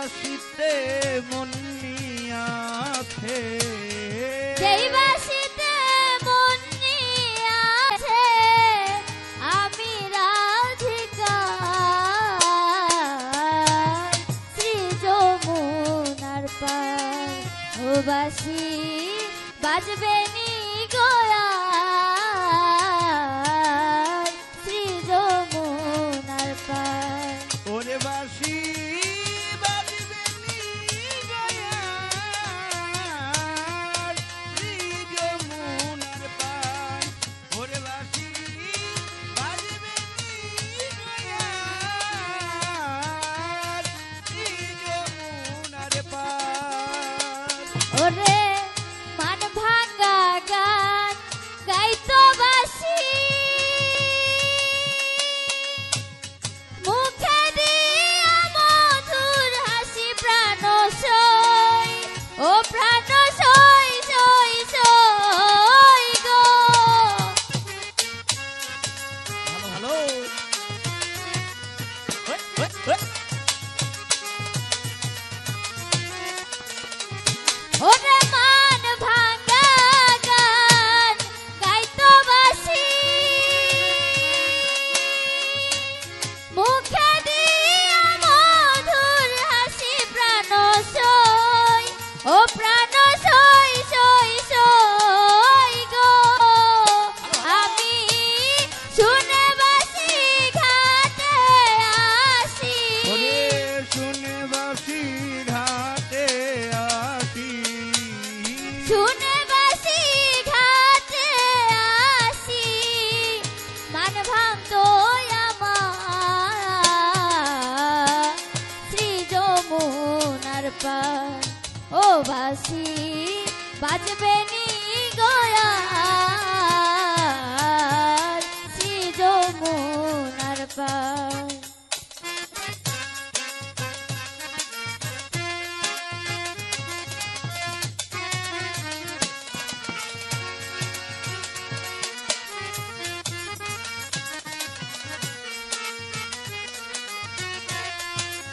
বাসিতে মন নিয়াছে, যেই বাসিতে মন নিয়াছে আমি রাধিকা শ্রী যমুনার পার। ও বাসি বাজবে নি গয়া শ্রী যমুনার পার। ওরে বাসি বাজবে নি গয়া শ্রী যমুনার পার। ওরে বাসি বাজবে নি গয়া শ্রী যমুনার পার। ওরে মান ভাঙ্গা গান গাইতো বাসি মুখে দিয়া মধুর হাসি প্রাণ সই। ও প্রাণ সই সই সই গো। ভালো ভালো। ওই, ওই, ওই। ওরে মান ভাঙ্গা গান গাইতো বাসি মুখে দিয়া মধুর হাসি প্রাণ সই। ও প্রাণ সই সই সই গো। আমি শুনে বাসি ঘাটে আসি, ওরে শুনে বাসি ঘাটে আসি, শুনে বাসি ঘাটে আসি মান ভাঙতো আমার শ্রী যমুনার পার। ও বাসি বাজবে নি গয়া শ্রী যমুনার পার।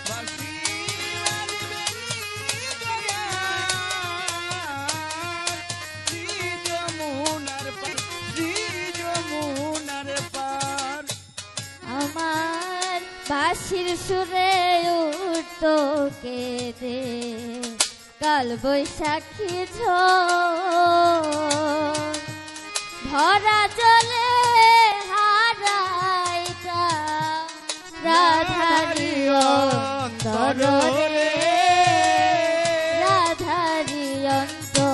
বাসি বাজবে নি গয়া শ্রী যমুনার পার, শ্রী যমুনার পার। আমার বাঁশির সুরে উঠতো কেঁদে কাল বৈশাখী ঝড়। ভরা জলে হারাইটা রাধারি অন্তর রে, রাধারি অন্তর।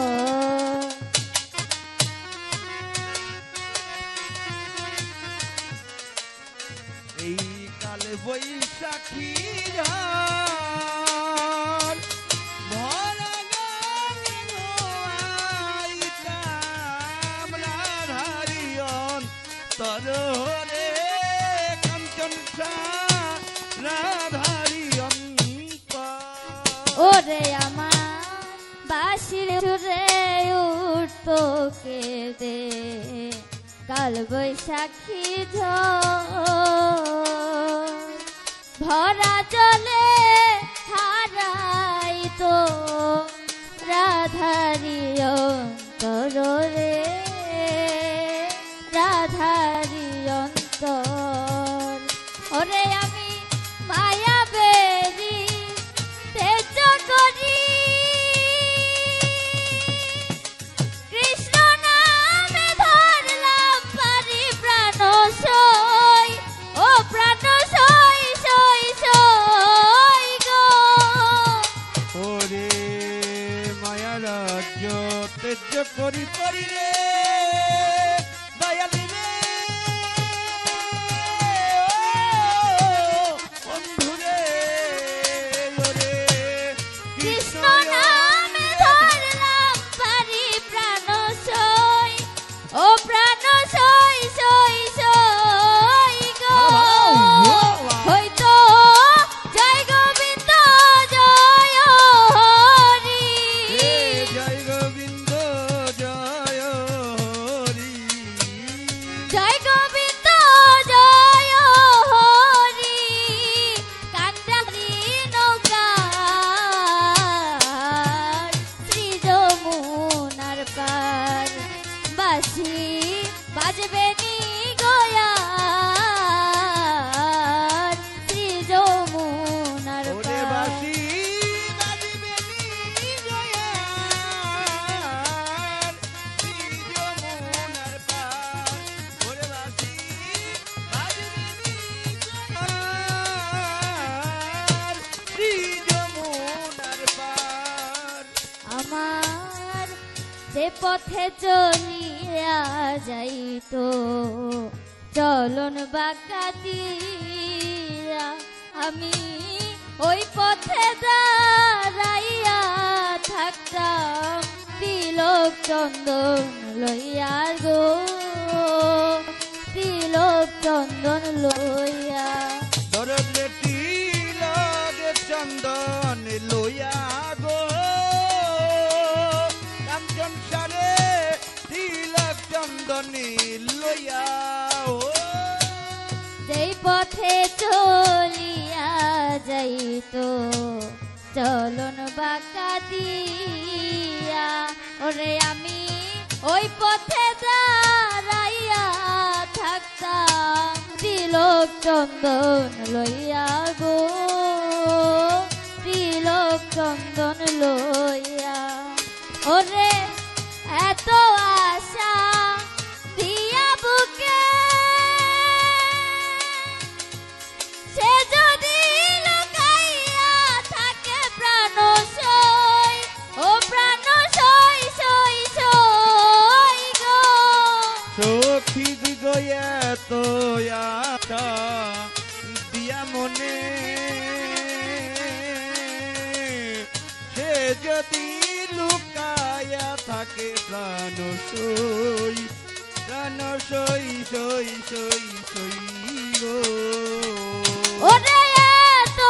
এই কাল বৈশাখী ঝড় ভরা গানে গাইতাম রাধারি অন্তর রে, কাঞ্চন রাধারি অন্তর। ওরে আমার বাঁশির সুরে উঠতো কেঁদে কাল বৈশাখী ঝড়। ভরা জলে হারাইতো রাধারি অন্তর রে, রাধারি অন্তর। ওরে আমি মায়া বেরি তেজ করি কৃষ্ণ নামে ধরলাম পারি প্রাণ সই। ও প্রাণ সই সই সই গো। ওরে মায়া রাজ্য তেজ করি করি রে দয়ালি রে, ও বন্ধু রে। ওরে কৃষ্ণ নামে ধরলাম পারি প্রাণ সই। ও প্রাণ সই সই সই গো। হয়তো জয় গোবিন্দ জয় হরি, জয় গোবিন্দ জয় পথে চলিয়া যাইতো চলন বাঁকা দিয়া আমি ওই পথে দাঁড়াইয়া থাকতাম তিলক চন্দন লইয়া গো তিলক চন্দন লইয়া দরদে তিলক চন্দন লইয়া গো কাঞ্চন সারে তিলক চন্দন লইয়া ও যেই পথে চলিয়া যাইতো চলন বাঁকা দিয়া ওরে আমি ওই পথে দাঁড়াইয়া থাকতাম তিলক চন্দন লইয়া গো তিলক চন্দন লইয়া ওরে এত আশা দিয়া বুকে সে যদি লুকাইয়া থাকে প্রাণ সই ও প্রাণ সই সই সই গো সখী দিগয়া তো আশা দিয়া মনে সে যদি লুকায়া থাকে প্রাণ সই সই সই সই সই গো ওরে এত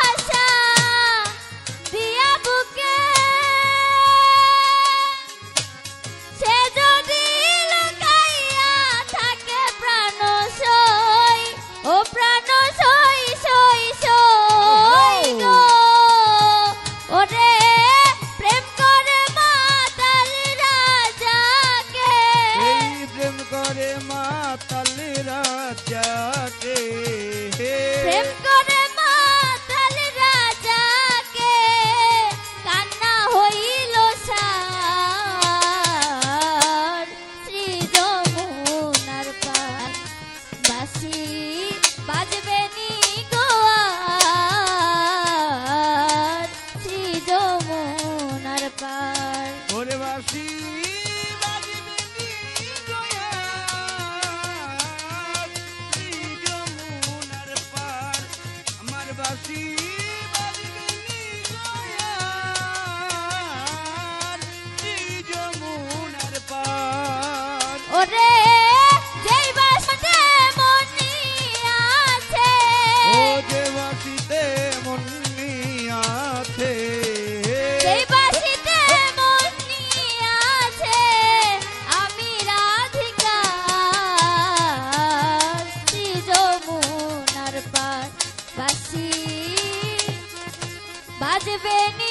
আশা দিয়া বুকে সে যদি লুকাইয়া থাকে প্রাণ সই ও প্রাণ সই সই সই গো ওরে প্রেম করে মাতাল রাজাকে এই প্রেম করে মাতাল রাজাকে প্রেম করে মাতাল রাজাকে কান্না হইল সার শ্রী যমুনার পার বাঁশি বাজবে নি গোয়ার শ্রী যমুনার পার ওরে বাসি বাজবে নি গয়ার, শ্রী যমুনার পার। আমার বাসি বাজবে নি গয়ার, শ্রী যমুনার পার। ওরে যেই বাসতে মনি আছে ও যে বাসিতে মনি আছে সেই বাসিতে মনি আছে আমি রাধিকা শ্রী যমুনার পার বাসি বাজবে নি